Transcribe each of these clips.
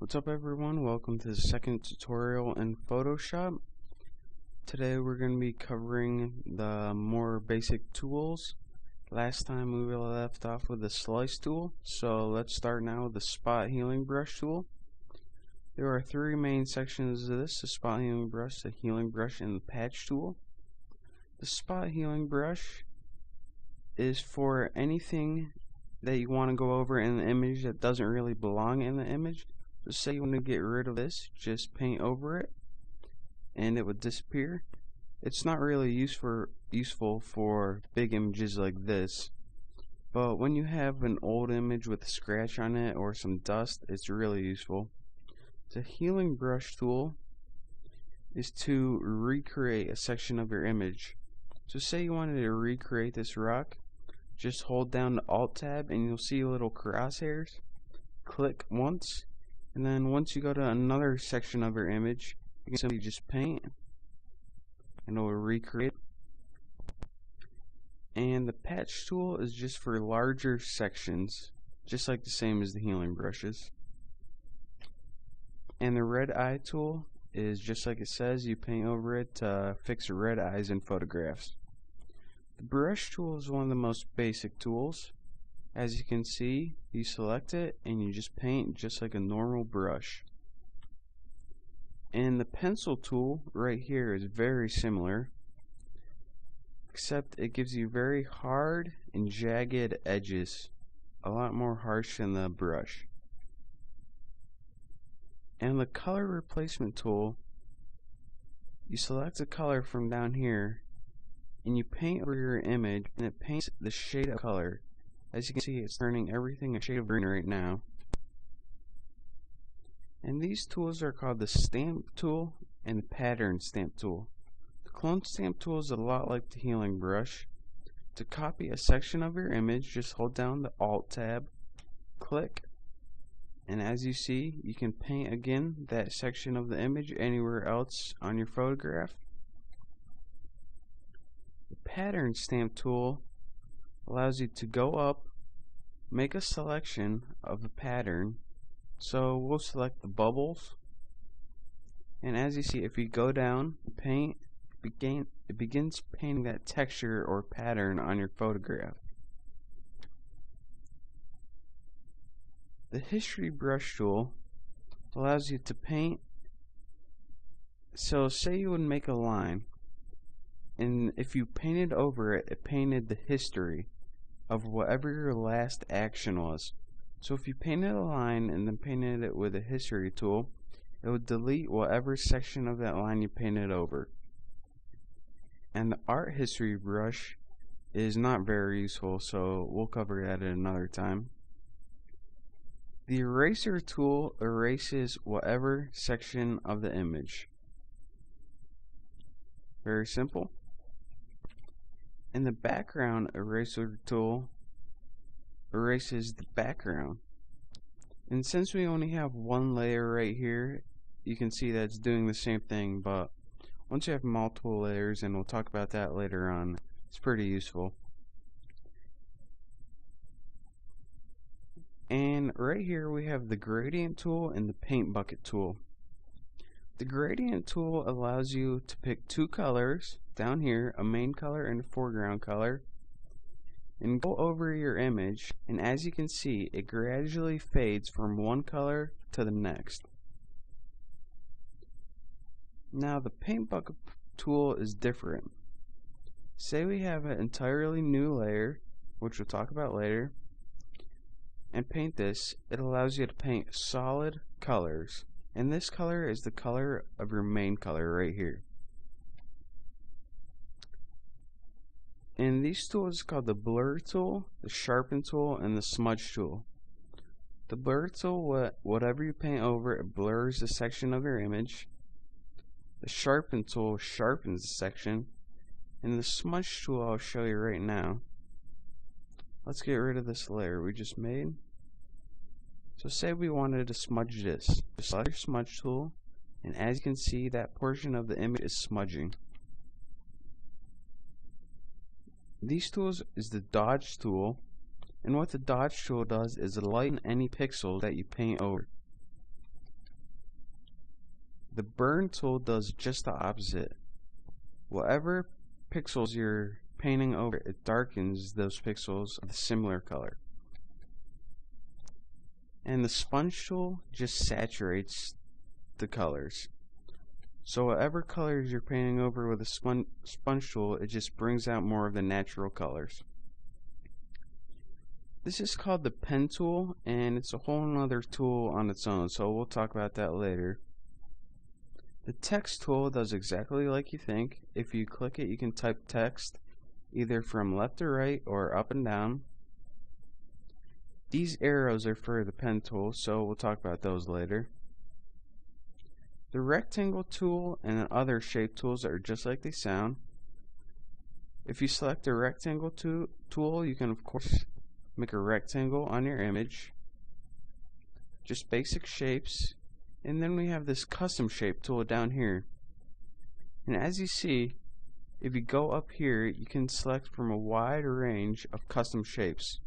What's up everyone, welcome to the second tutorial in Photoshop. Today we're going to be covering the more basic tools. Last time we left off with the slice tool, so let's start now with the spot healing brush tool. There are three main sections of this: the spot healing brush, the healing brush, and the patch tool. The spot healing brush is for anything that you want to go over in the image that doesn't really belong in the image. So say you want to get rid of this, just paint over it and it would disappear. It's not really useful for big images like this, but when you have an old image with a scratch on it or some dust, it's really useful. The healing brush tool is to recreate a section of your image. So say you wanted to recreate this rock, just hold down the Alt tab and you'll see little crosshairs. Click once, and then once you go to another section of your image, you can simply just paint and it will recreate. And the patch tool is just for larger sections, just like the same as the healing brushes. And the red eye tool is just like it says, you paint over it to fix red eyes in photographs. The brush tool is one of the most basic tools. As you can see, you select it and you just paint just like a normal brush. And the pencil tool right here is very similar, except it gives you very hard and jagged edges, a lot more harsh than the brush. And the color replacement tool, you select a color from down here and you paint over your image and it paints the shade of color. As you can see, it's turning everything a shade of green right now. And these tools are called the stamp tool and the pattern stamp tool. The clone stamp tool is a lot like the healing brush. To copy a section of your image, just hold down the Alt tab, click, and as you see, you can paint again that section of the image anywhere else on your photograph. The pattern stamp tool allows you to go up, make a selection of a pattern. So we'll select the bubbles, and as you see, if you go down, paint, it begins painting that texture or pattern on your photograph. The history brush tool allows you to paint. So say you would make a line, and if you painted over it, it painted the history of whatever your last action was. So if you painted a line and then painted it with a history tool, it would delete whatever section of that line you painted over. And the art history brush is not very useful, so we'll cover that at another time. The eraser tool erases whatever section of the image. Very simple. And the background eraser tool erases the background. And since we only have one layer right here, you can see that it's doing the same thing, but once you have multiple layers, and we'll talk about that later on, it's pretty useful. And right here we have the gradient tool and the paint bucket tool. The gradient tool allows you to pick two colors down here, a main color and a foreground color, and go over your image, and as you can see, it gradually fades from one color to the next. Now the paint bucket tool is different. Say we have an entirely new layer, which we'll talk about later, and paint this. It allows you to paint solid colors, and this color is the color of your main color right here. And these tools are called the blur tool, the sharpen tool, and the smudge tool. The blur tool, whatever you paint over, it blurs the section of your image. The sharpen tool sharpens the section, and the smudge tool I'll show you right now. Let's get rid of this layer we just made. So say we wanted to smudge this. Just select your smudge tool, and as you can see, that portion of the image is smudging. These tools is the dodge tool, and what the dodge tool does is lighten any pixels that you paint over. The burn tool does just the opposite. Whatever pixels you're painting over, it darkens those pixels of a similar color. And the sponge tool just saturates the colors. So whatever colors you're painting over with a sponge tool, it just brings out more of the natural colors. This is called the pen tool, and it's a whole nother tool on its own, so we'll talk about that later. The text tool does exactly like you think. If you click it, you can type text either from left to right or up and down. These arrows are for the pen tool, so we'll talk about those later. The rectangle tool and other shape tools are just like they sound. If you select the rectangle tool, you can of course make a rectangle on your image. Just basic shapes. And then we have this custom shape tool down here. And as you see, if you go up here, you can select from a wide range of custom shapes.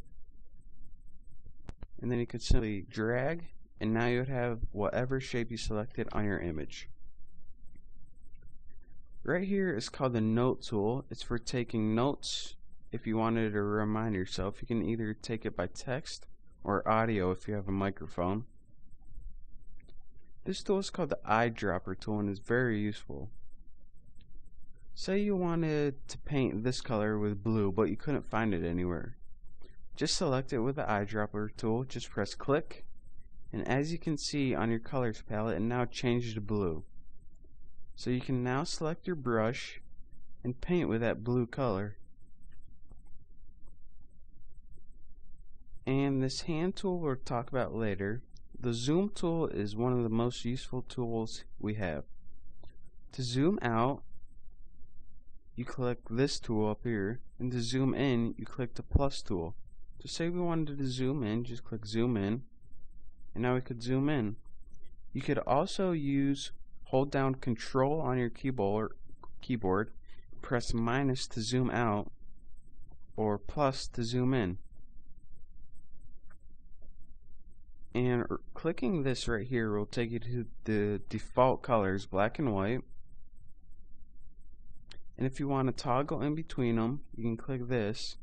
And then you could simply drag, and now you would have whatever shape you selected on your image. Right here is called the note tool. It's for taking notes. If you wanted to remind yourself, you can either take it by text or audio if you have a microphone. This tool is called the eyedropper tool and is very useful. Say you wanted to paint this color with blue, but you couldn't find it anywhere. Just select it with the eyedropper tool, just press click, and as you can see on your colors palette, it now changed to blue. So you can now select your brush and paint with that blue color. And this hand tool we'll talk about later. The zoom tool is one of the most useful tools we have. To zoom out, you click this tool up here, and to zoom in, you click the plus tool. So say we wanted to zoom in, just click zoom in, and now we could zoom in. You could also hold down Control on your keyboard, press minus to zoom out, or plus to zoom in. And clicking this right here will take you to the default colors, black and white. And if you want to toggle in between them, you can click this.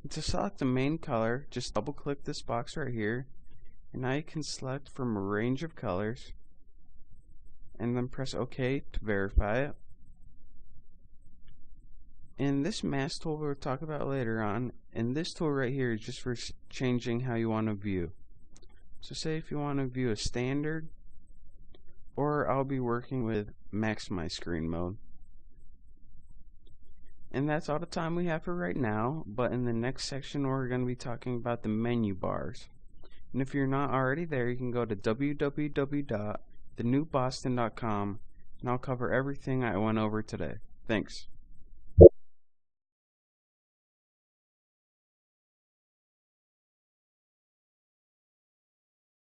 And to select the main color, just double click this box right here, and now you can select from a range of colors, and then press OK to verify it. And this mask tool we'll talk about later on, and this tool right here is just for changing how you want to view. So say if you want to view a standard, or I'll be working with maximize screen mode. And that's all the time we have for right now, but in the next section we're going to be talking about the menu bars. And if you're not already there, you can go to www.thenewboston.com, and I'll cover everything I went over today. Thanks.